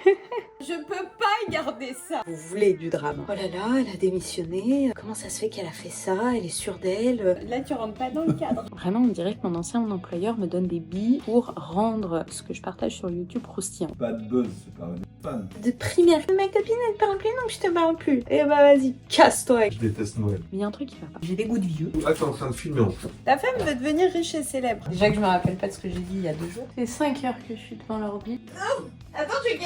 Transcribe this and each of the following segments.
Je peux pas garder ça. Vous voulez du drame. Oh là là, elle a démissionné. Comment ça se fait qu'elle a fait ça? Elle est sûre d'elle. Là, tu rentres pas dans le cadre. Vraiment, on dirait que mon ancien employeur me donne des billes pour rendre ce que je partage sur YouTube croustillant. Pas de buzz, c'est pas une fan. De primaire. Ma copine, elle parle plus, donc je te parle plus. Eh bah vas-y, casse-toi. Je déteste Noël. Mais il y a un truc qui va pas. J'ai des goûts de vieux. Ah, t'es en train de filmer en fait. Ta femme veut devenir riche et célèbre. Déjà que je me rappelle pas de ce que j'ai dit il y a 2 jours. C'est 5 heures que je suis devant l'ordi. Non. Attends, je vais...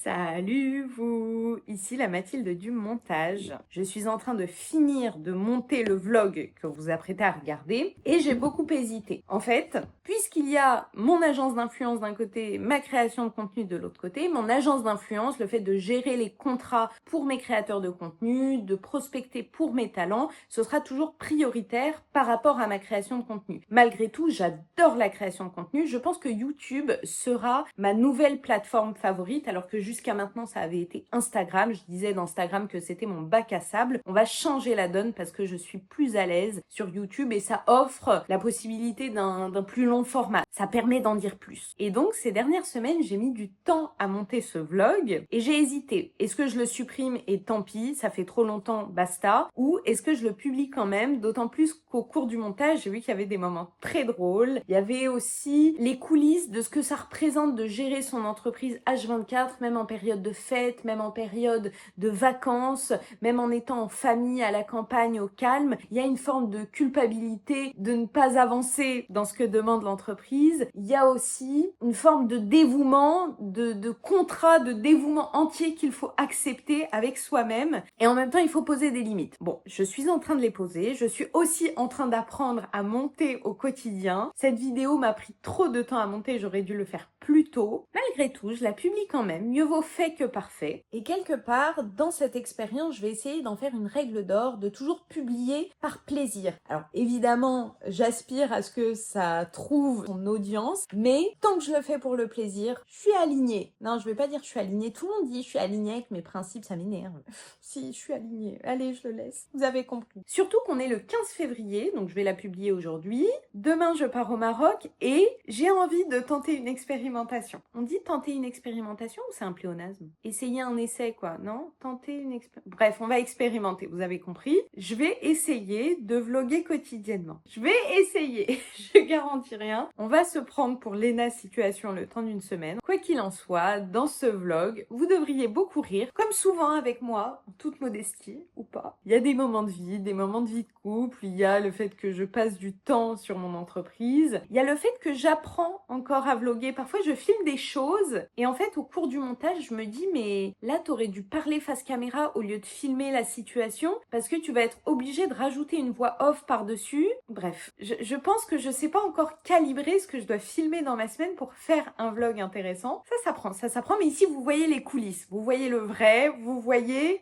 Salut vous, ici la Mathilde du montage. Je suis en train de finir de monter le vlog que vous apprêtez à regarder et j'ai beaucoup hésité. En fait, puisqu'il y a mon agence d'influence d'un côté, ma création de contenu de l'autre côté, mon agence d'influence, le fait de gérer les contrats pour mes créateurs de contenu, de prospecter pour mes talents, ce sera toujours prioritaire par rapport à ma création de contenu. Malgré tout, j'adore la création de contenu. Je pense que YouTube sera ma nouvelle plateforme favorite alors que jusqu'à maintenant, ça avait été Instagram. Je disais d'Instagram que c'était mon bac à sable. On va changer la donne parce que je suis plus à l'aise sur YouTube et ça offre la possibilité d'un plus long format. Ça permet d'en dire plus. Et donc, ces dernières semaines, j'ai mis du temps à monter ce vlog et j'ai hésité. Est-ce que je le supprime et tant pis, ça fait trop longtemps, basta? Ou est-ce que je le publie quand même? D'autant plus qu'au cours du montage, j'ai vu qu'il y avait des moments très drôles. Il y avait aussi les coulisses de ce que ça représente de gérer son entreprise H24, même en période de fête, même en période de vacances, même en étant en famille, à la campagne, au calme. Il y a une forme de culpabilité de ne pas avancer dans ce que demande l'entreprise. Il y a aussi une forme de dévouement, de contrat, de dévouement entier qu'il faut accepter avec soi-même. Et en même temps, il faut poser des limites. Bon, je suis en train de les poser. Je suis aussi en train d'apprendre à monter au quotidien. Cette vidéo m'a pris trop de temps à monter. J'aurais dû le faire plus tôt. Malgré tout, je la publie quand même. Mieux vaut fait que parfait. Et quelque part, dans cette expérience, je vais essayer d'en faire une règle d'or, de toujours publier par plaisir. Alors évidemment, j'aspire à ce que ça trouve son audience, mais tant que je le fais pour le plaisir, je suis alignée. Non, je vais pas dire je suis alignée. Tout le monde dit je suis alignée avec mes principes, ça m'énerve. Si, je suis alignée. Allez, je le laisse. Vous avez compris. Surtout qu'on est le 15 février, donc je vais la publier aujourd'hui. Demain, je pars au Maroc et j'ai envie de tenter une expérimentation. On dit tenter une expérimentation ou c'est un pléonasme? Essayer un essai, quoi, non? Tenter une expérimentation. Bref, on va expérimenter, vous avez compris. Je vais essayer de vlogger quotidiennement. Je vais essayer, je garantis rien. On va se prendre pour Lena Situation le temps d'une semaine. Quoi qu'il en soit, dans ce vlog, vous devriez beaucoup rire, comme souvent avec moi, en toute modestie, ou pas. Il y a des moments de vie, des moments de vie de couple, il y a le fait que je passe du temps sur mon entreprise, il y a le fait que j'apprends encore à vlogger. Parfois, je filme des choses et en fait, au cours du montage, je me dis, mais là, t'aurais dû parler face caméra au lieu de filmer la situation parce que tu vas être obligé de rajouter une voix off par-dessus. Bref, je pense que je sais pas encore calibrer ce que je dois filmer dans ma semaine pour faire un vlog intéressant. Ça s'apprend, mais ici, vous voyez les coulisses, vous voyez le vrai, vous voyez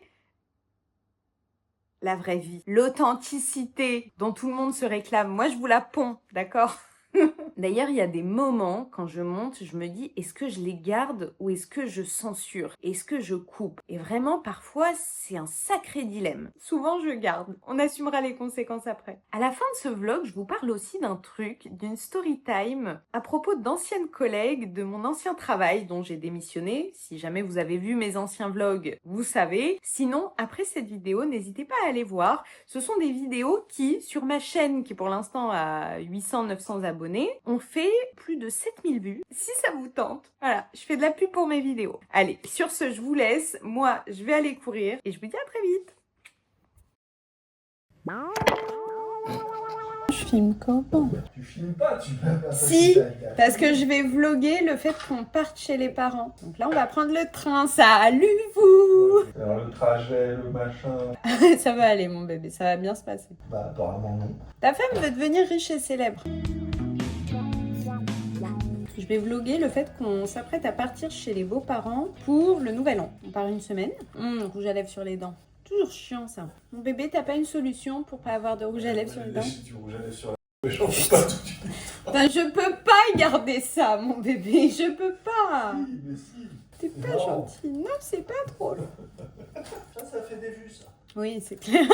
la vraie vie, l'authenticité dont tout le monde se réclame. Moi, je vous la ponds, d'accord? D'ailleurs, il y a des moments, quand je monte, je me dis, est-ce que je les garde ou est-ce que je censure? Est-ce que je coupe? Et vraiment, parfois, c'est un sacré dilemme. Souvent, je garde. On assumera les conséquences après. À la fin de ce vlog, je vous parle aussi d'un truc, d'une story time à propos d'anciennes collègues de mon ancien travail dont j'ai démissionné. Si jamais vous avez vu mes anciens vlogs, vous savez. Sinon, après cette vidéo, n'hésitez pas à aller voir. Ce sont des vidéos qui, sur ma chaîne, qui pour l'instant a 800-900 abonnés, on fait plus de 7000 vues. Si ça vous tente, voilà, je fais de la pub pour mes vidéos. Allez, sur ce, je vous laisse. Moi, je vais aller courir et je vous dis à très vite. Je filme comment? Tu filmes pas, tu vas pas. Si, parce que je vais vlogger le fait qu'on parte chez les parents. Donc là, on va prendre le train. Salut vous! Alors le trajet, le machin. Ça va aller mon bébé, ça va bien se passer. Bah apparemment non. Ta femme veut devenir riche et célèbre. Je vais vlogger le fait qu'on s'apprête à partir chez les beaux-parents pour le nouvel an. On part une semaine. Rouge à lèvres sur les dents. Toujours chiant ça. Mon bébé, t'as pas une solution pour pas avoir de rouge à lèvres sur les dents? Si tu rouges à lèvres sur la... Mais j'en fais pas tout de suite. Enfin, je peux pas garder ça, mon bébé. Je peux pas. Mais si. T'es pas gentil. Non, c'est pas drôle. Ça fait des vues ça. Oui, c'est clair.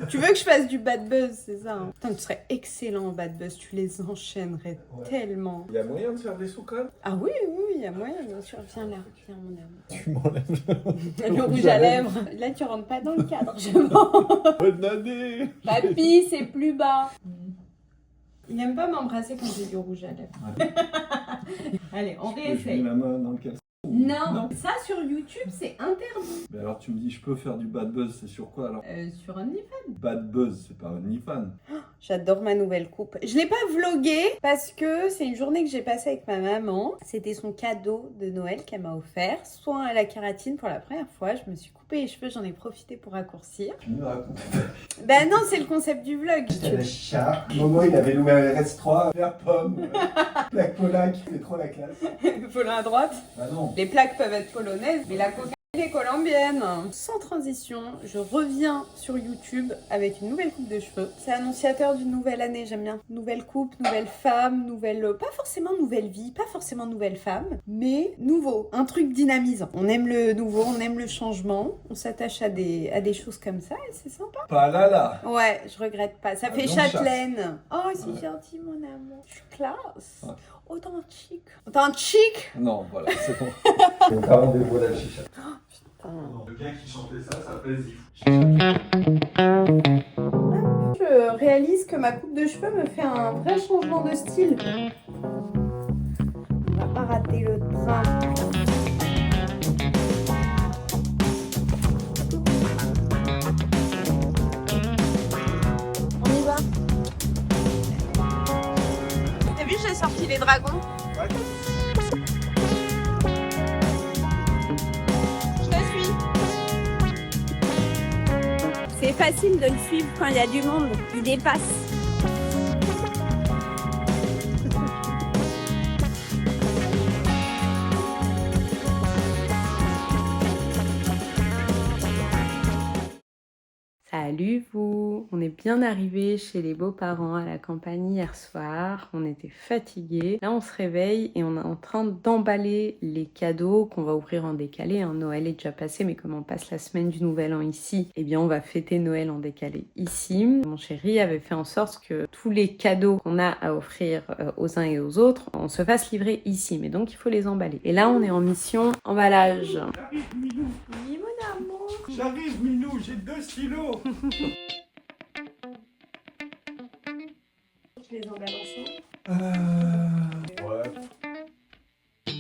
Tu veux que je fasse du bad buzz, c'est ça hein. Putain, tu serais excellent en bad buzz, tu les enchaînerais tellement. Il y a moyen de faire des sous quand même? Ah oui, il y a moyen, bien sûr. Viens là, viens mon amour. Tu m'enlèves Le rouge à lèvres. Là, tu rentres pas dans le cadre, je mens. Bonne année. Papy, c'est plus bas. Il n'aime pas m'embrasser quand j'ai du rouge à lèvres. Allez, on J'ai réessaye. la main dans le caleçon. Non, ça sur YouTube, c'est interdit. Mais alors tu me dis je peux faire du bad buzz, c'est sur quoi alors? Sur OnlyFans. Bad buzz, c'est pas OnlyFans. J'adore ma nouvelle coupe. Je l'ai pas vlogué parce que c'est une journée que j'ai passée avec ma maman. C'était son cadeau de Noël qu'elle m'a offert. Soin à la kératine pour la première fois. Je me suis coupé les cheveux, j'en ai profité pour raccourcir. Tu me racontes. Ben non, c'est le concept du vlog. La chicha. Momo, il avait loué un RS3, vert pomme, plaque polac, il fait trop la classe. Polo à droite. Bah non. Les plaques peuvent être polonaises, mais la cocaïne est colombienne. Sans transition, je reviens sur YouTube avec une nouvelle coupe de cheveux. C'est annonciateur d'une nouvelle année, j'aime bien. Nouvelle coupe, nouvelle femme, pas forcément nouvelle vie, pas forcément nouvelle femme, mais nouveau. Un truc dynamisant. On aime le nouveau, on aime le changement. On s'attache à des choses comme ça et c'est sympa. Pas là. Ouais, je regrette pas. Ça fait donc, châtelaine. Oh, c'est gentil, mon amour. Je suis classe. Authentique. Authentique. Non, voilà, c'est bon. Donc avant de dévoiler la chicha. Le gars qui chantait ça s'appelle Zifou. Je réalise que ma coupe de cheveux me fait un vrai changement de style. On va pas rater le train. On y va. T'as vu, j'ai sorti les dragons. Ouais. Je te suis. C'est facile de le suivre quand il y a du monde. Il dépasse. Salut vous! On est bien arrivé chez les beaux-parents à la campagne hier soir. On était fatigués. Là, on se réveille et on est en train d'emballer les cadeaux qu'on va ouvrir en décalé. Noël est déjà passé, mais comme on passe la semaine du Nouvel An ici, eh bien, on va fêter Noël en décalé ici. Mon chéri avait fait en sorte que tous les cadeaux qu'on a à offrir aux uns et aux autres, on se fasse livrer ici. Mais donc, il faut les emballer. Et là, on est en mission emballage. J'arrive, Minou. Oui, mon amour! J'arrive, Minou, j'ai 2 stylos. Je les emballe ensemble. Ouais.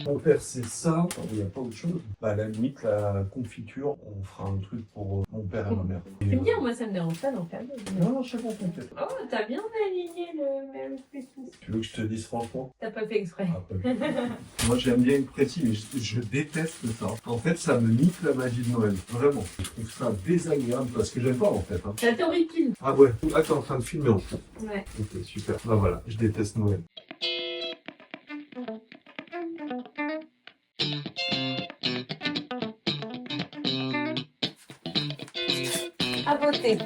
Mon père, c'est ça. Il n'y a pas autre chose. Bah, à la limite, la confiture, on fera un truc pour mon père et ma mère. C'est bien, moi ça me dérange pas d'en faire d'autres. Non, je sais pas compter. Oh, t'as bien aligné le Merry Christmas. Tu veux que je te dise franchement? T'as pas fait exprès. Ah, pas du tout. Moi, j'aime bien être précis, mais je déteste ça. En fait, ça me nique la magie de Noël. Vraiment. Je trouve ça désagréable parce que j'aime pas, en fait. Hein. Ça t'horripile. Ah ouais. Ah, t'es en train de filmer, en fait. Ouais. Ok, super. Bah voilà, je déteste Noël. À voter.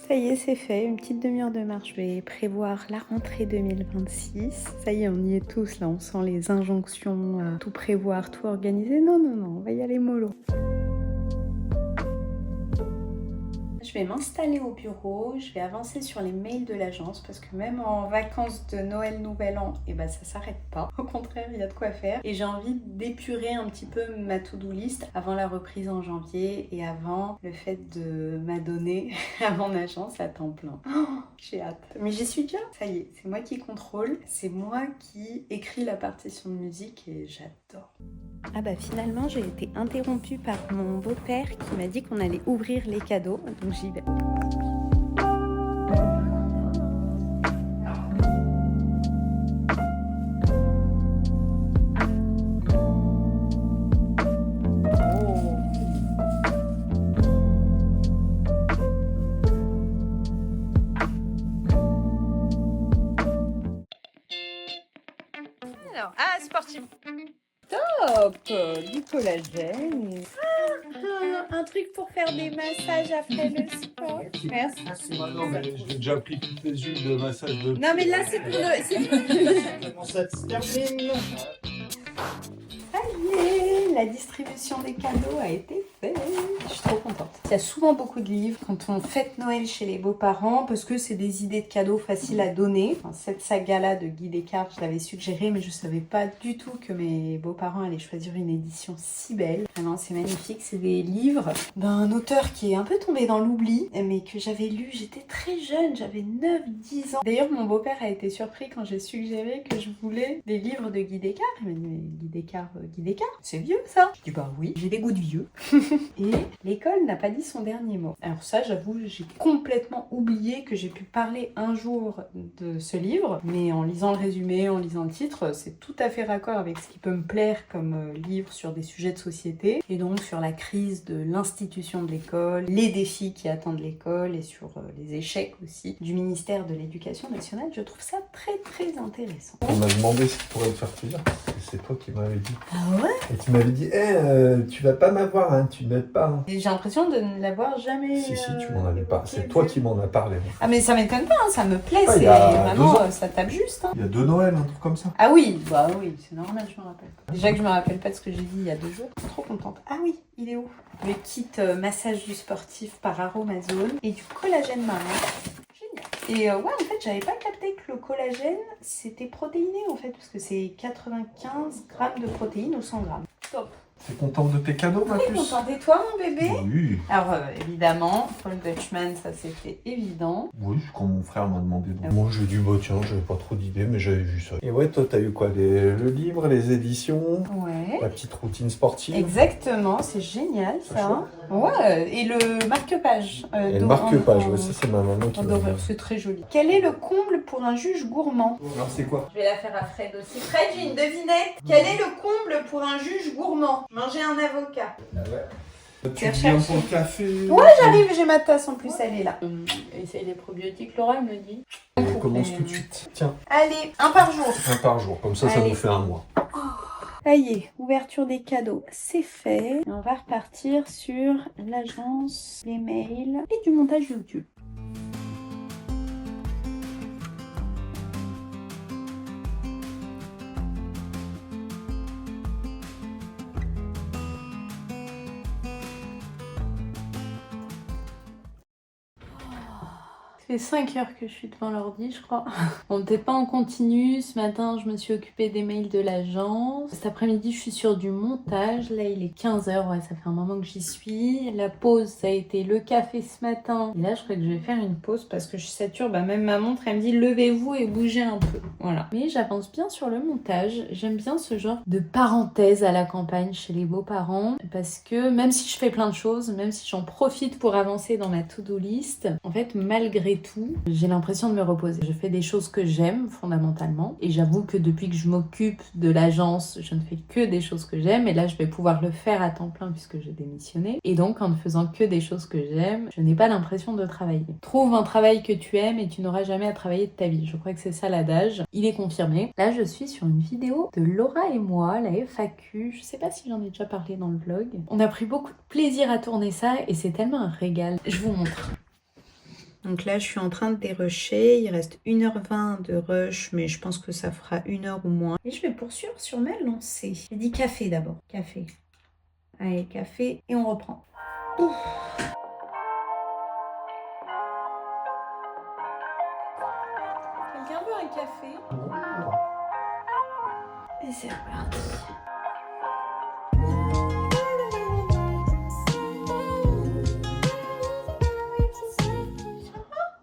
Ça y est, c'est fait. Une petite demi-heure de marche. Je vais prévoir la rentrée 2026. Ça y est, on y est tous là. On sent les injonctions à tout prévoir, tout organiser. Non, on va y aller mollo. Je vais m'installer au bureau, je vais avancer sur les mails de l'agence parce que même en vacances de Noël, Nouvel An, et ben ça s'arrête pas. Au contraire, il y a de quoi faire. Et j'ai envie d'épurer un petit peu ma to-do list avant la reprise en janvier et avant le fait de m'adonner à mon agence à temps plein. Oh, j'ai hâte. Mais j'y suis déjà. Ça y est, c'est moi qui contrôle. C'est moi qui écris la partition de musique et j'adore. Ah bah finalement j'ai été interrompue par mon beau-père qui m'a dit qu'on allait ouvrir les cadeaux, donc j'y vais. Alors, sportif. Top, du collagène. un truc pour faire des massages après le sport. Merci. Non, mais j'ai déjà pris toutes les huiles de massage de... Non mais là c'est pour le... Comment ça se termine? Ça y est, la distribution des cadeaux a été faite. Je suis trop contente. Il y a souvent beaucoup de livres quand on fête Noël chez les beaux-parents parce que c'est des idées de cadeaux faciles à donner. Enfin, cette saga-là de Guy Descartes, je l'avais suggéré, mais je savais pas du tout que mes beaux-parents allaient choisir une édition si belle. Vraiment, c'est magnifique. C'est des livres d'un auteur qui est un peu tombé dans l'oubli, mais que j'avais lu. J'étais très jeune, j'avais 9-10 ans. D'ailleurs, mon beau-père a été surpris quand j'ai suggéré que je voulais des livres de Guy Descartes. Il m'a dit, mais Guy Descartes, c'est vieux ça? Je dis, bah oui, j'ai des goûts de vieux. Et l'école n'a pas dit son dernier mot. Alors ça, j'avoue, j'ai complètement oublié que j'ai pu parler un jour de ce livre, mais en lisant le résumé, en lisant le titre, c'est tout à fait raccord avec ce qui peut me plaire comme livre sur des sujets de société, et donc sur la crise de l'institution de l'école, les défis qui attendent l'école, et sur les échecs aussi du ministère de l'Éducation nationale. Je trouve ça très très intéressant. On m'a demandé ce qui pourrait te faire plaisir. C'est toi qui m'avais dit. Ah ouais? Et tu m'avais dit, tu vas pas m'avoir, hein, tu m'aides pas. Hein. J'ai l'impression de ne l'avoir jamais... Si, tu m'en avais pas. C'est toi qui m'en as parlé. Ah mais ça m'étonne pas, hein, ça me plaît, Ouais, il c'est y a vraiment, 2 ans. ça tape juste. Hein. Il y a 2 Noëls, un truc comme ça. Ah oui, bah oui, c'est normal, je me rappelle. Déjà que je me rappelle pas de ce que j'ai dit il y a 2 jours, je suis trop contente. Ah oui, il est où? Le kit massage du sportif par Aromazone et du collagène marin. Génial. Et ouais, en fait, j'avais pas capté que le collagène, c'était protéiné en fait, parce que c'est 95 grammes de protéines au 100 grammes. Top. T'es contente de tes cadeaux, ma Oui, puce? contente. Et toi, mon bébé? Oui. Alors, évidemment, Paul Dutchman, ça c'était évident. Oui, quand mon frère m'a demandé. Moi, j'ai dit, bah tiens, j'avais pas trop d'idées, mais j'avais vu ça. Et ouais, toi, t'as eu quoi? Le livre, les éditions, Ouais. la petite routine sportive. Exactement, c'est génial ça. Ouais, et le marque-page. Et le marque-page, ouais, ça, c'est ma maman qui m'a d'horreur, dit. c'est très joli. Quel est le comble pour un juge gourmand? Alors, c'est quoi? Je vais la faire à Fred aussi. Fred, j'ai une devinette. Quel est le comble pour un juge gourmand? Manger un avocat. Ah ouais. Tu Cherche. viens pour le café? Ouais, j'arrive, j'ai ma tasse en plus, elle est là. Essaye les probiotiques, Laura me dit. On commence tout de suite. Tiens, Allez, un par jour. un par jour, comme ça Allez. nous fait un mois. Ça y est, ouverture des cadeaux, c'est fait. Et on va repartir sur l'agence, les mails et du montage YouTube. Ça fait 5 heures que je suis devant l'ordi, je crois. Bon, peut-être pas en continu. Ce matin, je me suis occupée des mails de l'agence. Cet après-midi, je suis sur du montage. Là, il est 15h. Ouais, ça fait un moment que j'y suis. La pause, ça a été le café ce matin. Et là, je crois que je vais faire une pause parce que je sature. Bah, même ma montre, elle me dit levez-vous et bougez un peu. Voilà. Mais j'avance bien sur le montage. J'aime bien ce genre de parenthèse à la campagne chez les beaux-parents. Parce que même si je fais plein de choses, même si j'en profite pour avancer dans ma to-do list, en fait, malgré tout, j'ai l'impression de me reposer. Je fais des choses que j'aime fondamentalement et j'avoue que depuis que je m'occupe de l'agence, je ne fais que des choses que j'aime et là je vais pouvoir le faire à temps plein puisque j'ai démissionné et donc en ne faisant que des choses que j'aime, je n'ai pas l'impression de travailler. Trouve un travail que tu aimes et tu n'auras jamais à travailler de ta vie. Je crois que c'est ça l'adage. Il est confirmé. Là je suis sur une vidéo de Laura et moi, la FAQ. Je sais pas si j'en ai déjà parlé dans le vlog. On a pris beaucoup de plaisir à tourner ça et c'est tellement un régal. Je vous montre. Donc là, je suis en train de dérusher. Il reste 1h20 de rush, mais je pense que ça fera 1 heure ou moins. Et je vais poursuivre sur ma lancée. J'ai dit café d'abord. Café. Allez, café. Et on reprend. Ouf. Quelqu'un veut un café? Et c'est reparti.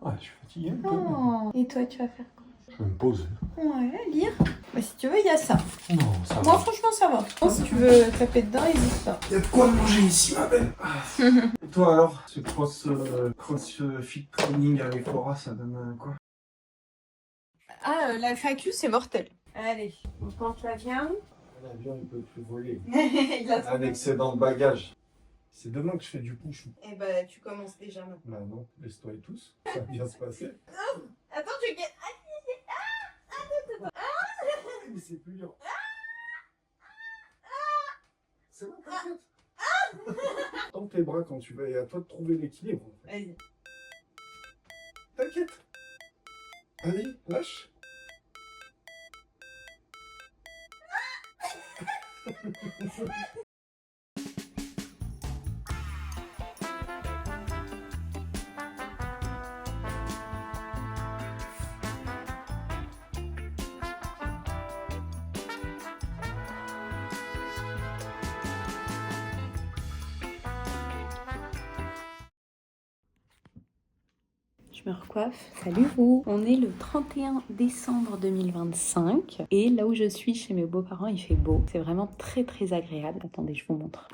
Ouais, je suis fatigué un peu. Oh. Et toi, tu vas faire quoi? Je vais me poser. Ouais, lire. Bah, si tu veux, il y a ça. Non, ça va. Moi, franchement, ça va. Si tu veux taper dedans, n'hésite pas. Il y a de quoi manger ici, ma belle. Et toi alors, ce CrossFit training avec Laura, ça donne quoi? Ah, la FAQ, c'est mortel. Allez, on porte la viande. L'avion, il peut plus voler. Il a Un excédent de bagages. C'est demain que je fais du push. Eh bah, tu commences déjà maintenant. Bah non, laisse-toi et tous. Ça va bien se passer. Attends, tu gagnes. Mais c'est plus dur. C'est bon, t'inquiète. tends tes bras quand tu vas et à toi de trouver l'équilibre. En fait. Vas-y. T'inquiète. Vas-y, lâche. Je me recoiffe. Salut vous. On est le 31 décembre 2025 et là où je suis chez mes beaux-parents, il fait beau. C'est vraiment très très agréable. Attendez, je vous montre.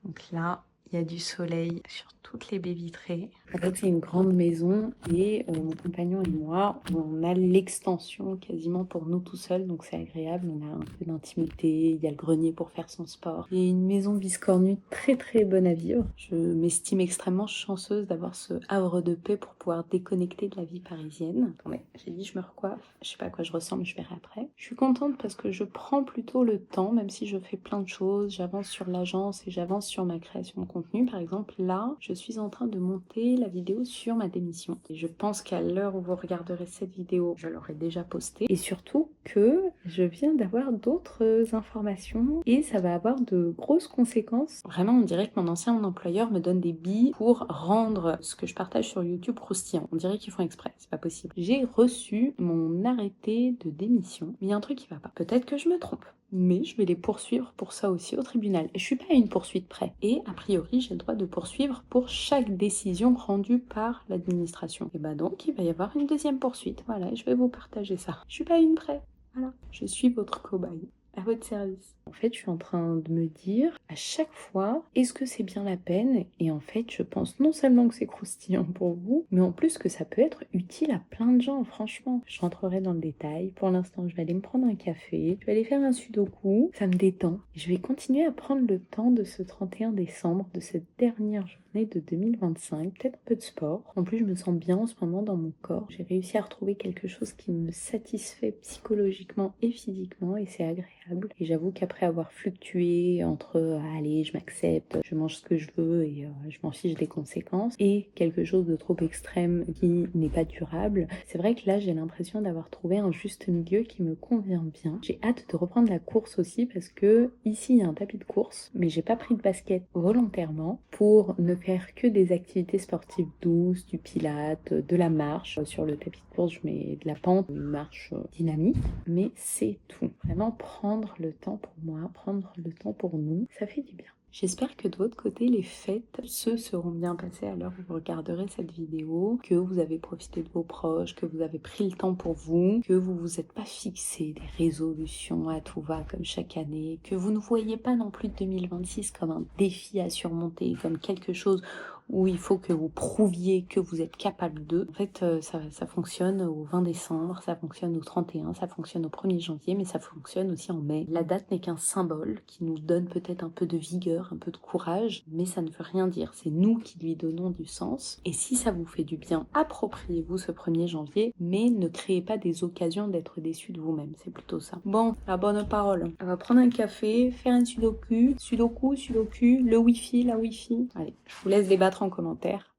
Donc là, il y a du soleil sur toutes les baies vitrées. En fait, c'est une grande maison et mon compagnon et moi, on a l'extension quasiment pour nous tout seuls, donc c'est agréable. On a un peu d'intimité, il y a le grenier pour faire son sport. Il y a une maison biscornue très très bonne à vivre. Je m'estime extrêmement chanceuse d'avoir ce havre de paix pour pouvoir déconnecter de la vie parisienne. Attendez, j'ai dit je me recoiffe. Je sais pas à quoi je ressemble, je verrai après. Je suis contente parce que je prends plutôt le temps, même si je fais plein de choses. J'avance sur l'agence et j'avance sur ma création de contenu. Par exemple, là, je suis en train de monter la vidéo sur ma démission. Et je pense qu'à l'heure où vous regarderez cette vidéo, je l'aurai déjà postée. Et surtout que je viens d'avoir d'autres informations et ça va avoir de grosses conséquences. Vraiment, on dirait que mon ancien employeur me donne des billes pour rendre ce que je partage sur YouTube croustillant. On dirait qu'ils font exprès, c'est pas possible. J'ai reçu mon arrêté de démission, mais il y a un truc qui va pas. Peut-être que je me trompe, mais je vais les poursuivre pour ça aussi au tribunal. Je suis pas à une poursuite près. Et a priori, j'ai le droit de poursuivre pour chaque décision rendue par l'administration. Et bah donc, il va y avoir une deuxième poursuite. Voilà, je vais vous partager ça. Je suis pas à une près. Voilà, je suis votre cobaye. À votre service. En fait, je suis en train de me dire à chaque fois, est-ce que c'est bien la peine? Et en fait, je pense non seulement que c'est croustillant pour vous, mais en plus que ça peut être utile à plein de gens, franchement. Je rentrerai dans le détail. Pour l'instant, je vais aller me prendre un café, je vais aller faire un sudoku, ça me détend. Je vais continuer à prendre le temps de ce 31 décembre, de cette dernière journée de 2025, peut-être un peu de sport. En plus, je me sens bien en ce moment dans mon corps. J'ai réussi à retrouver quelque chose qui me satisfait psychologiquement et physiquement, et c'est agréable. Et j'avoue qu'après avoir fluctué entre allez, je m'accepte, je mange ce que je veux et je m'en fiche des conséquences, et quelque chose de trop extrême qui n'est pas durable, c'est vrai que là j'ai l'impression d'avoir trouvé un juste milieu qui me convient bien. J'ai hâte de reprendre la course aussi parce que ici il y a un tapis de course, mais j'ai pas pris de basket volontairement pour ne faire que des activités sportives douces, du pilate, de la marche. Sur le tapis de course je mets de la pente, une marche dynamique, mais c'est tout. Vraiment prendre le temps pour moi, prendre le temps pour nous, ça fait du bien. J'espère que de votre côté, les fêtes se seront bien passées à l'heure où vous regarderez cette vidéo, que vous avez profité de vos proches, que vous avez pris le temps pour vous, que vous vous êtes pas fixé des résolutions à tout va comme chaque année, que vous ne voyez pas non plus 2026 comme un défi à surmonter, comme quelque chose où il faut que vous prouviez que vous êtes capable de. En fait, ça fonctionne au 20 décembre, ça fonctionne au 31, ça fonctionne au 1er janvier, mais ça fonctionne aussi en mai. La date n'est qu'un symbole qui nous donne peut-être un peu de vigueur, un peu de courage, mais ça ne veut rien dire. C'est nous qui lui donnons du sens. Et si ça vous fait du bien, appropriez-vous ce 1er janvier, mais ne créez pas des occasions d'être déçus de vous-même. C'est plutôt ça. Bon, la bonne parole. On va prendre un café, faire un sudoku, le wifi, la wifi. Allez, je vous laisse débattre en commentaire.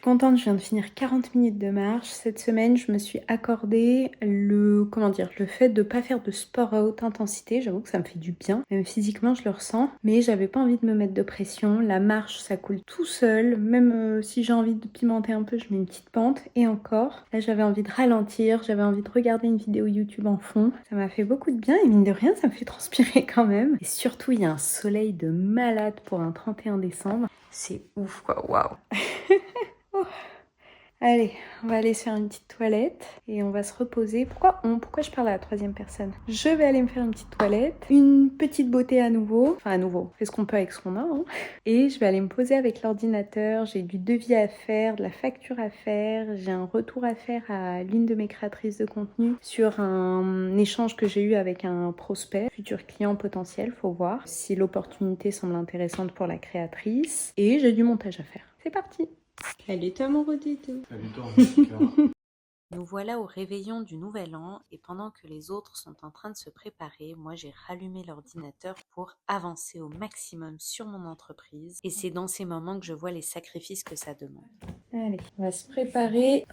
Contente, je viens de finir 40 minutes de marche. Cette semaine, je me suis accordé le fait de pas faire de sport à haute intensité. J'avoue que ça me fait du bien. Même physiquement, je le ressens. Mais j'avais pas envie de me mettre de pression. La marche, ça coule tout seul. Même si j'ai envie de pimenter un peu, je mets une petite pente. Et encore, là, j'avais envie de ralentir. J'avais envie de regarder une vidéo YouTube en fond. Ça m'a fait beaucoup de bien. Et mine de rien, ça me fait transpirer quand même. Et surtout, il y a un soleil de malade pour un 31 décembre. C'est ouf, quoi. Waouh. Allez, on va aller se faire une petite toilette et on va se reposer. Pourquoi je parle à la troisième personne? Je vais aller me faire une petite toilette, une petite beauté à nouveau. Enfin à nouveau, on fait ce qu'on peut avec ce qu'on a. Hein. Et je vais aller me poser avec l'ordinateur. J'ai du devis à faire, de la facture à faire. J'ai un retour à faire à l'une de mes créatrices de contenu sur un échange que j'ai eu avec un prospect, futur client potentiel, faut voir si l'opportunité semble intéressante pour la créatrice. Et j'ai du montage à faire. C'est parti! Salut toi mon Rodito. Salut toi, Jessica. Nous voilà au réveillon du nouvel an et pendant que les autres sont en train de se préparer, moi j'ai rallumé l'ordinateur pour avancer au maximum sur mon entreprise et c'est dans ces moments que je vois les sacrifices que ça demande. Allez, on va se préparer.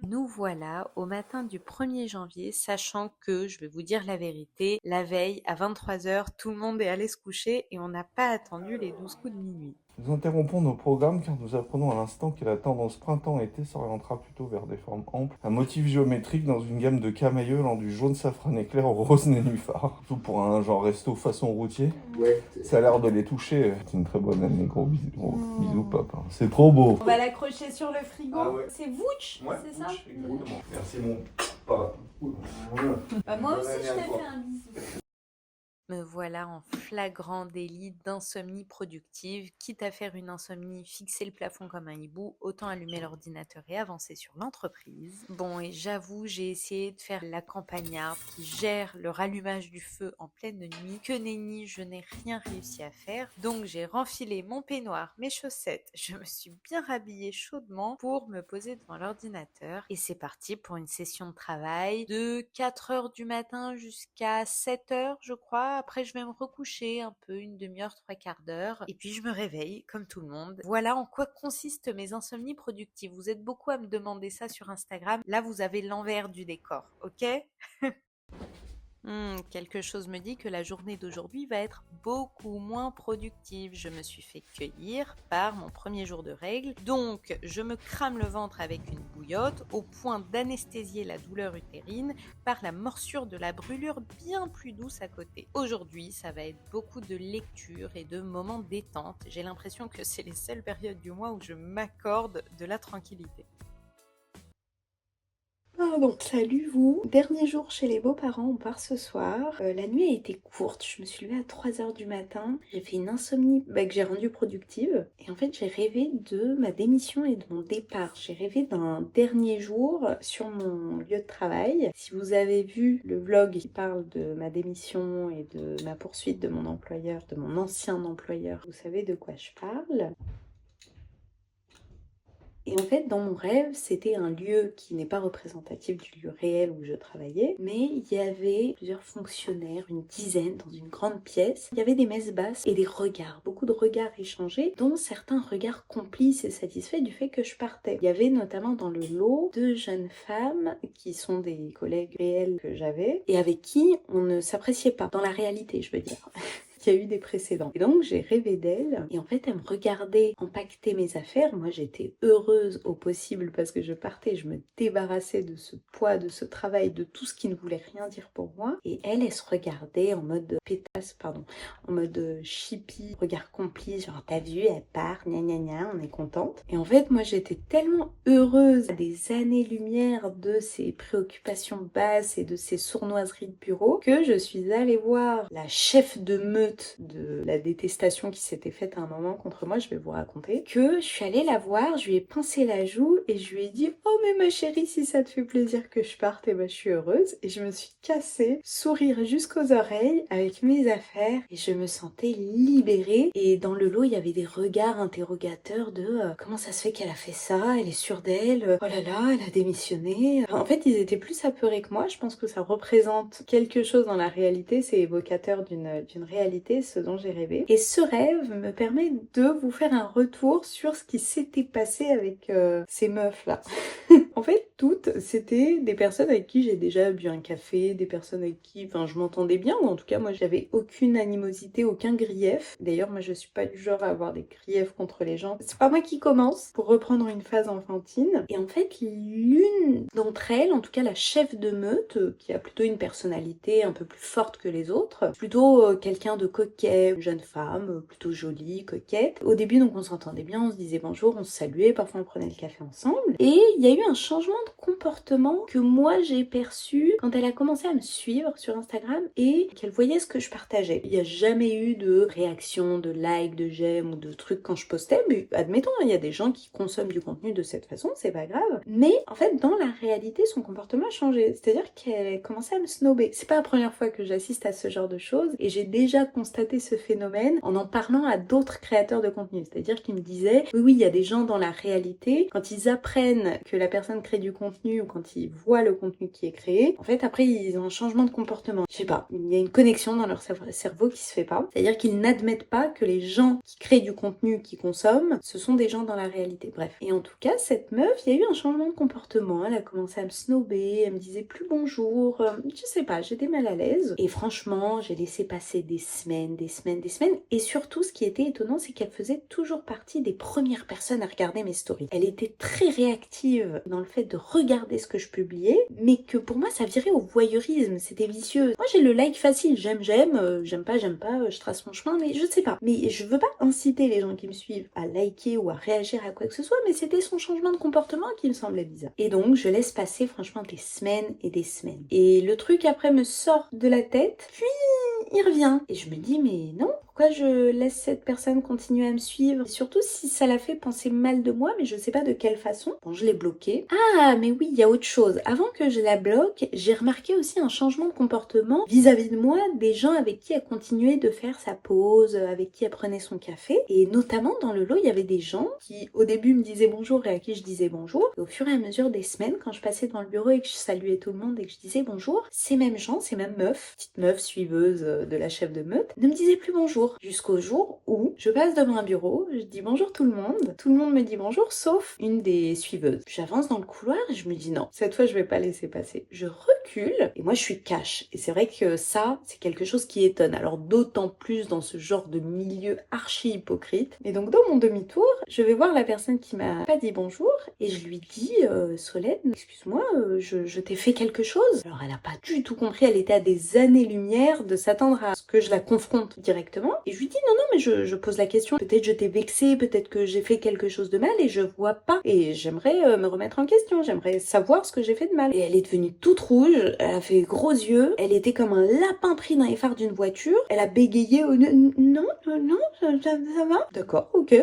Nous voilà au matin du 1er janvier, sachant que, je vais vous dire la vérité, la veille, à 23h, tout le monde est allé se coucher et on n'a pas attendu les 12 coups de minuit. Nous interrompons nos programmes car nous apprenons à l'instant que la tendance printemps-été s'orientera plutôt vers des formes amples, un motif géométrique dans une gamme de camaïeux allant du jaune safrané clair au rose nénuphar. Tout pour un genre resto façon routier. Ouais. Ça a l'air de les toucher. C'est une très bonne année, gros bisous pop. Hein. C'est trop beau. On va l'accrocher sur le frigo. Ah ouais. C'est Vouch, Ouais, c'est ça? exactement. Merci mon papa. Bah, moi Bonne aussi année je à t'ai toi. fait un bisou. Me voilà en flagrant délit d'insomnie productive. Quitte à faire une insomnie, fixer le plafond comme un hibou, autant allumer l'ordinateur et avancer sur l'entreprise. Bon, et j'avoue, j'ai essayé de faire la campagnarde qui gère le rallumage du feu en pleine nuit. Que nenni, je n'ai rien réussi à faire. Donc j'ai renfilé mon peignoir, mes chaussettes, je me suis bien rhabillée chaudement pour me poser devant l'ordinateur. Et c'est parti pour une session de travail de 4h du matin jusqu'à 7h, je crois. Après, je vais me recoucher un peu, une demi-heure, 3/4 d'heure. Et puis, je me réveille, comme tout le monde. Voilà en quoi consistent mes insomnies productives. Vous êtes beaucoup à me demander ça sur Instagram. Là, vous avez l'envers du décor, ok? Quelque chose me dit que la journée d'aujourd'hui va être beaucoup moins productive. Je me suis fait cueillir par mon premier jour de règles, donc je me crame le ventre avec une bouillotte au point d'anesthésier la douleur utérine par la morsure de la brûlure bien plus douce à côté. Aujourd'hui, ça va être beaucoup de lecture et de moments détente. J'ai l'impression que c'est les seules périodes du mois où je m'accorde de la tranquillité. Pardon, salut vous. Dernier jour chez les beaux-parents, on part ce soir. La nuit a été courte, je me suis levée à 3h du matin. J'ai fait une insomnie que j'ai rendue productive. Et en fait, j'ai rêvé de ma démission et de mon départ. J'ai rêvé d'un dernier jour sur mon lieu de travail. Si vous avez vu le vlog qui parle de ma démission et de ma poursuite de mon employeur, de mon ancien employeur, vous savez de quoi je parle. Et en fait, dans mon rêve, c'était un lieu qui n'est pas représentatif du lieu réel où je travaillais, mais il y avait plusieurs fonctionnaires, une dizaine dans une grande pièce. Il y avait des messes basses et des regards, beaucoup de regards échangés, dont certains regards complices et satisfaits du fait que je partais. Il y avait notamment dans le lot 2 jeunes femmes qui sont des collègues réels que j'avais et avec qui on ne s'appréciait pas, dans la réalité, je veux dire. Il y a eu des précédents. Et donc j'ai rêvé d'elle et en fait elle me regardait empaqueter mes affaires. Moi j'étais heureuse au possible parce que je partais, je me débarrassais de ce poids, de ce travail, de tout ce qui ne voulait rien dire pour moi. Et elle se regardait en mode pétasse, en mode chippie, regard complice, genre t'as vu, elle part, gna gna gna, on est contente. Et en fait moi j'étais tellement heureuse à des années-lumière de ces préoccupations basses et de ces sournoiseries de bureau que je suis allée voir la chef de meute de la détestation qui s'était faite à un moment contre moi, je vais vous raconter, que je suis allée la voir, je lui ai pincé la joue et je lui ai dit « Oh mais ma chérie, si ça te fait plaisir que je parte, et ben je suis heureuse » et je me suis cassée, sourire jusqu'aux oreilles avec mes affaires et je me sentais libérée. Et dans le lot, il y avait des regards interrogateurs de comment ça se fait qu'elle a fait ça, elle est sûre d'elle, oh là là, elle a démissionné. En fait, ils étaient plus apeurés que moi, je pense que ça représente quelque chose dans la réalité, c'est évocateur d'une réalité, ce dont j'ai rêvé. Et ce rêve me permet de vous faire un retour sur ce qui s'était passé avec ces meufs là. En fait, toutes, c'était des personnes avec qui j'ai déjà bu un café, des personnes avec qui, je m'entendais bien, ou en tout cas, moi, j'avais aucune animosité, aucun grief. D'ailleurs, moi, je suis pas du genre à avoir des griefs contre les gens. C'est pas moi qui commence, pour reprendre une phase enfantine. Et en fait, l'une d'entre elles, en tout cas la chef de meute, qui a plutôt une personnalité un peu plus forte que les autres, plutôt quelqu'un de coquet, une jeune femme, plutôt jolie, coquette. Au début, donc, on s'entendait bien, on se disait bonjour, on se saluait, parfois on prenait le café ensemble. Et il y a eu un changement de comportement que moi j'ai perçu quand elle a commencé à me suivre sur Instagram et qu'elle voyait ce que je partageais. Il n'y a jamais eu de réaction, de like, de j'aime ou de trucs quand je postais, mais admettons, il y a des gens qui consomment du contenu de cette façon, c'est pas grave. Mais en fait, dans la réalité, son comportement a changé. C'est-à-dire qu'elle commençait à me snober. C'est pas la première fois que j'assiste à ce genre de choses et j'ai déjà constaté ce phénomène en parlant à d'autres créateurs de contenu. C'est-à-dire qu'ils me disaient, oui, il y a des gens dans la réalité, quand ils apprennent que la personne crée du contenu ou quand ils voient le contenu qui est créé, en fait, après, ils ont un changement de comportement. Je sais pas, il y a une connexion dans leur cerveau qui se fait pas. C'est-à-dire qu'ils n'admettent pas que les gens qui créent du contenu, qui consomment, ce sont des gens dans la réalité. Bref. Et en tout cas, cette meuf, il y a eu un changement de comportement. Elle a commencé à me snober, elle me disait plus bonjour. Je sais pas, j'étais mal à l'aise. Et franchement, j'ai laissé passer des semaines. Et surtout, ce qui était étonnant, c'est qu'elle faisait toujours partie des premières personnes à regarder mes stories. Elle était très réactive dans le fait de regarder ce que je publiais, mais que pour moi, ça virait au voyeurisme. C'était vicieux. Moi, j'ai le like facile. J'aime, j'aime pas, je trace mon chemin, mais je sais pas. Mais je veux pas inciter les gens qui me suivent à liker ou à réagir à quoi que ce soit, mais c'était son changement de comportement qui me semblait bizarre. Et donc, je laisse passer franchement des semaines et des semaines. Et le truc après me sort de la tête, puis il revient. Et je me dis, mais non, pourquoi je laisse cette personne continuer à me suivre? Et surtout si ça la fait penser mal de moi, mais je sais pas de quelle façon. Bon, je l'ai bloquée. Ah, mais oui, il y a autre chose. Avant que je la bloque, j'ai remarqué aussi un changement de comportement vis-à-vis de moi des gens avec qui elle continuait de faire sa pause, avec qui elle prenait son café. Et notamment dans le lot, il y avait des gens qui au début me disaient bonjour et à qui je disais bonjour. Et au fur et à mesure des semaines, quand je passais devant le bureau et que je saluais tout le monde et que je disais bonjour, ces mêmes gens, ces mêmes meufs, petite meuf suiveuse de la chef de meute, ne me disaient plus bonjour. Jusqu'au jour où je passe devant un bureau, je dis bonjour tout le monde me dit bonjour sauf une des suiveuses. J'avance dans le couloir et je me dis non, cette fois je vais pas laisser passer. Je recule et moi je suis cash. Et c'est vrai que ça, c'est quelque chose qui étonne. Alors d'autant plus dans ce genre de milieu archi hypocrite. Et donc dans mon demi-tour, je vais voir la personne qui m'a pas dit bonjour et je lui dis Solène, excuse-moi, je t'ai fait quelque chose. Alors elle a pas du tout compris, elle était à des années-lumière de s'attendre à ce que je la confronte directement. Et je lui dis non, mais je pose la question. Peut-être je t'ai vexé, peut-être que j'ai fait quelque chose de mal et je vois pas. Et j'aimerais me remettre en question, j'aimerais savoir ce que j'ai fait de mal. Et elle est devenue toute rouge, elle a fait gros yeux, elle était comme un lapin pris dans les phares d'une voiture. Elle a bégayé, non, ça va. D'accord, ok.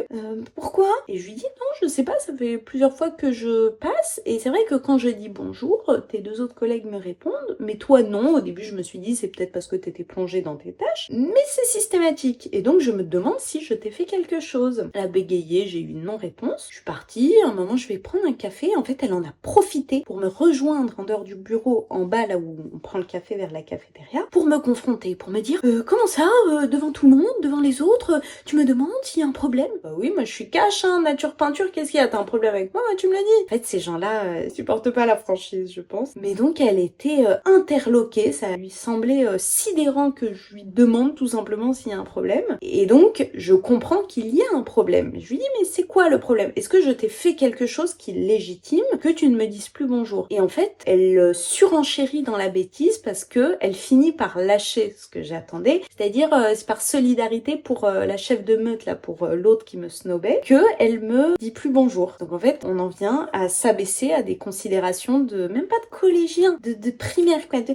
Pourquoi? Et je lui dis non, je sais pas, ça fait plusieurs fois que je passe. Et c'est vrai que quand je dis bonjour, tes deux autres collègues me répondent, mais toi non. Au début je me suis dit c'est peut-être parce que t'étais plongée dans tes tâches, mais c'est systématique. Et donc je me demande si je t'ai fait quelque chose. Elle a bégayé, j'ai eu une non-réponse. Je suis partie, à un moment je vais prendre un café. En fait elle en a profité pour me rejoindre en dehors du bureau, en bas là où on prend le café vers la cafétéria, pour me confronter, pour me dire comment ça, devant tout le monde, devant les autres, tu me demandes s'il y a un problème? Bah oui, moi je suis cash, nature peinture, qu'est-ce qu'il y a? T'as un problème avec moi? Bah, tu me l'as dit. En fait ces gens-là supportent pas la franchise, je pense. Mais donc elle était interloquée, ça lui semblait sidérant que je lui demande tout simplement s'il y a un problème. Et donc je comprends qu'il y a un problème. Je lui dis mais c'est quoi le problème? Est-ce que je t'ai fait quelque chose qui légitime que tu ne me dises plus bonjour? Et en fait elle surenchérit dans la bêtise parce que elle finit par lâcher ce que j'attendais, c'est-à-dire c'est par solidarité pour la chef de meute là, pour l'autre qui me snobait, que elle me dit plus bonjour. Donc en fait on en vient à s'abaisser à des considérations de même pas de collégiens, de primaire quoi, de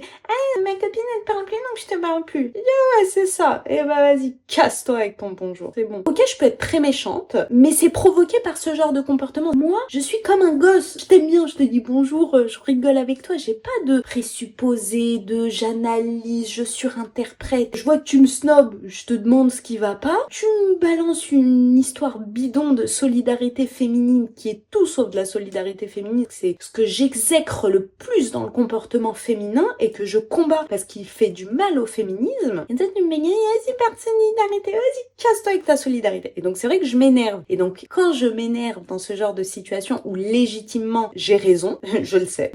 ma copine elle te parle plus, donc je te parle plus. Je dis ouais c'est ça. Et bah vas-y, casse-toi avec ton bonjour, c'est bon. Ok, je peux être très méchante, mais c'est provoqué par ce genre de comportement. Moi, je suis comme un gosse. Je t'aime bien, je te dis bonjour, je rigole avec toi. J'ai pas de présupposé, de j'analyse, je surinterprète. Je vois que tu me snobs, je te demande ce qui va pas. Tu me balances une histoire bidon de solidarité féminine qui est tout sauf de la solidarité féminine. C'est ce que j'exècre le plus dans le comportement féminin et que je combats parce qu'il fait du mal au féminisme. Et toi tu me dis c'est par solidarité, vas-y casse-toi avec ta solidarité. Et donc c'est vrai que je m'énerve. Et donc quand je m'énerve dans ce genre de situation où légitimement j'ai raison, je le sais.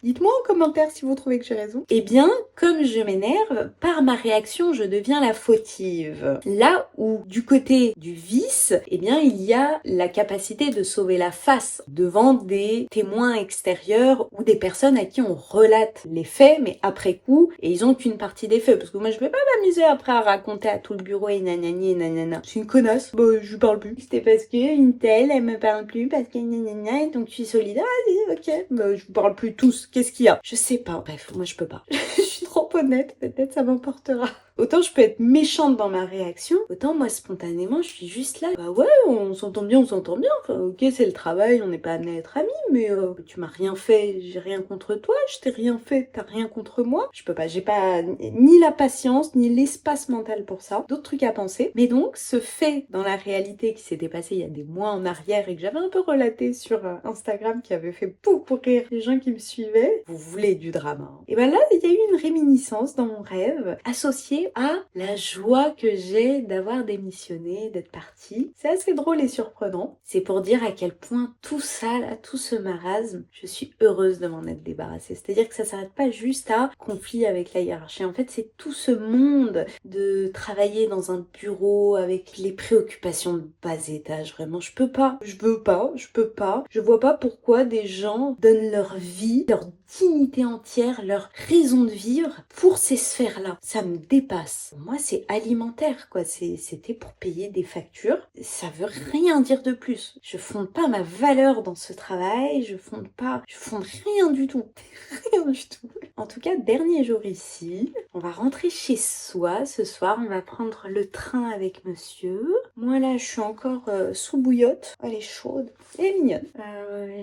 Dites-moi en commentaire si vous trouvez que j'ai raison. Eh bien, comme je m'énerve, par ma réaction, je deviens la fautive. Là où, du côté du vice, eh bien, il y a la capacité de sauver la face devant des témoins extérieurs ou des personnes à qui on relate les faits, mais après coup, et ils ont qu'une partie des faits. Parce que moi, je vais pas m'amuser après à raconter à tout le bureau et nanani et nanana. Je suis une connasse, bah, je lui parle plus. C'était parce que une telle, elle me parle plus, parce que nanana, et donc je suis solidaire, vas-y, ok. Bah, je vous parle plus tous. Qu'est-ce qu'il y a? Je sais pas. Bref, moi je peux pas. Je suis trop honnête, peut-être ça m'emportera. Autant je peux être méchante dans ma réaction, autant moi spontanément je suis juste là. Bah ouais, on s'entend bien, on s'entend bien. Enfin, ok, c'est le travail, on n'est pas amené à être amis, mais tu m'as rien fait, j'ai rien contre toi, je t'ai rien fait, t'as rien contre moi. Je peux pas, j'ai pas ni la patience, ni l'espace mental pour ça. D'autres trucs à penser. Mais donc, ce fait dans la réalité qui s'était passé il y a des mois en arrière et que j'avais un peu relaté sur Instagram qui avait fait beaucoup rire les gens qui me suivaient. Vous voulez du drama. Hein. Et ben là, il y a eu une réminiscence dans mon rêve associée à la joie que j'ai d'avoir démissionné, d'être partie. C'est assez drôle et surprenant. C'est pour dire à quel point tout ça, là, tout ce marasme, je suis heureuse de m'en être débarrassée. C'est-à-dire que ça s'arrête pas juste à conflit avec la hiérarchie. En fait, c'est tout ce monde de travailler dans un bureau avec les préoccupations de bas étage. Vraiment, je peux pas. Je veux pas. Je peux pas. Je vois pas pourquoi des gens donnent leur vie, leur dignité entière, leur raison de vivre pour ces sphères-là. Ça me dépasse. Pour moi, c'est alimentaire, quoi. C'était pour payer des factures. Ça veut rien dire de plus. Je fonde pas ma valeur dans ce travail. Je fonde rien du tout. Rien du tout. En tout cas, dernier jour ici. On va rentrer chez soi. Ce soir, on va prendre le train avec monsieur. Moi, là, je suis encore sous bouillotte. Elle est chaude. Elle est mignonne.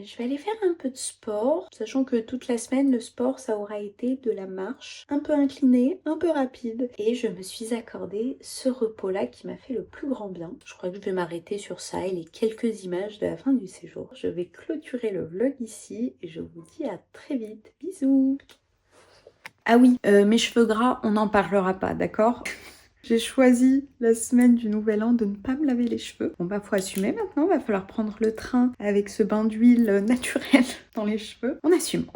Je vais aller faire un peu de sport. Sachant que toute la semaine, le sport, ça aura été de la marche. Un peu inclinée, un peu rapide. Et je me suis accordé ce repos-là qui m'a fait le plus grand bien. Je crois que je vais m'arrêter sur ça et les quelques images de la fin du séjour. Je vais clôturer le vlog ici et je vous dis à très vite. Bisous! Ah oui, mes cheveux gras, on n'en parlera pas, d'accord? J'ai choisi la semaine du Nouvel An de ne pas me laver les cheveux. Bon bah faut assumer maintenant, va falloir prendre le train avec ce bain d'huile naturelle dans les cheveux. On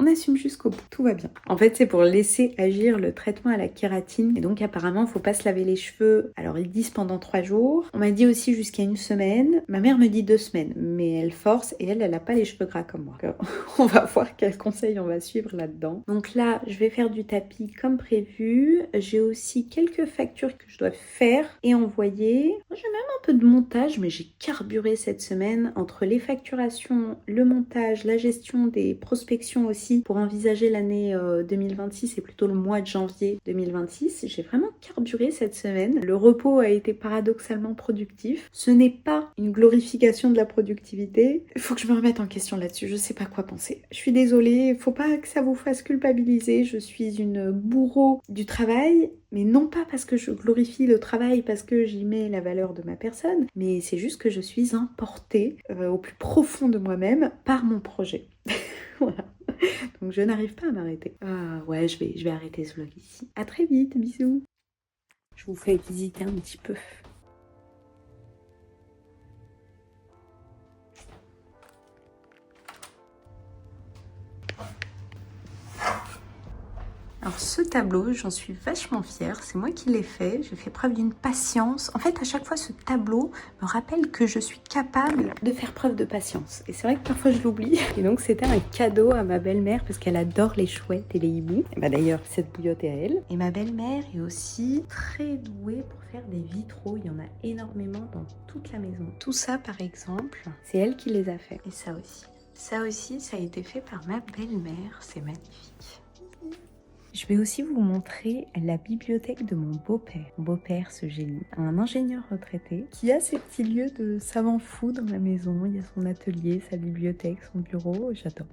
assume jusqu'au bout, tout va bien. En fait c'est pour laisser agir le traitement à la kératine et donc apparemment faut pas se laver les cheveux. Alors ils disent pendant 3 jours, on m'a dit aussi jusqu'à 1 semaine, ma mère me dit 2 semaines, mais elle force et elle a pas les cheveux gras comme moi. Donc, on va voir quels conseils on va suivre là-dedans. Donc là je vais faire du tapis comme prévu, j'ai aussi quelques factures que je dois faire et envoyer. J'ai même un peu de montage, mais j'ai carburé cette semaine entre les facturations, le montage, la gestion des prospections aussi pour envisager l'année 2026 et plutôt le mois de janvier 2026. J'ai vraiment carburé cette semaine. Le repos a été paradoxalement productif. Ce n'est pas une glorification de la productivité. Il faut que je me remette en question là-dessus. Je sais pas quoi penser. Je suis désolée. Faut pas que ça vous fasse culpabiliser. Je suis une bourreau du travail. Mais non pas parce que je glorifie le travail, parce que j'y mets la valeur de ma personne, mais c'est juste que je suis emportée au plus profond de moi-même par mon projet. Voilà. Donc je n'arrive pas à m'arrêter. Ouais, je vais arrêter ce vlog ici. À très vite, bisous. Je vous fais visiter un petit peu. Alors ce tableau, j'en suis vachement fière, c'est moi qui l'ai fait, j'ai fait preuve d'une patience. En fait, à chaque fois, ce tableau me rappelle que je suis capable de faire preuve de patience. Et c'est vrai que parfois je l'oublie. Et donc c'était un cadeau à ma belle-mère parce qu'elle adore les chouettes et les hiboux. Et bah d'ailleurs, cette bouillotte est à elle. Et ma belle-mère est aussi très douée pour faire des vitraux. Il y en a énormément dans toute la maison. Tout ça, par exemple, c'est elle qui les a fait. Et ça aussi. Ça aussi, ça a été fait par ma belle-mère. C'est magnifique. Je vais aussi vous montrer la bibliothèque de mon beau-père. Mon beau-père, ce génie, un ingénieur retraité qui a ses petits lieux de savant fou dans la maison. Il y a son atelier, sa bibliothèque, son bureau. J'adore.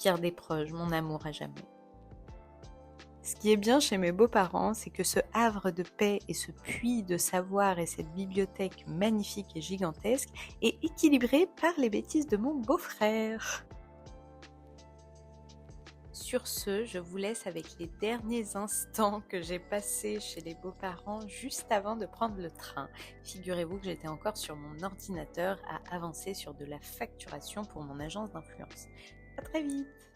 Pire des proches, mon amour à jamais. Ce qui est bien chez mes beaux-parents, c'est que ce havre de paix et ce puits de savoir et cette bibliothèque magnifique et gigantesque est équilibré par les bêtises de mon beau-frère. Sur ce, je vous laisse avec les derniers instants que j'ai passés chez les beaux-parents juste avant de prendre le train. Figurez-vous que j'étais encore sur mon ordinateur à avancer sur de la facturation pour mon agence d'influence. À très vite!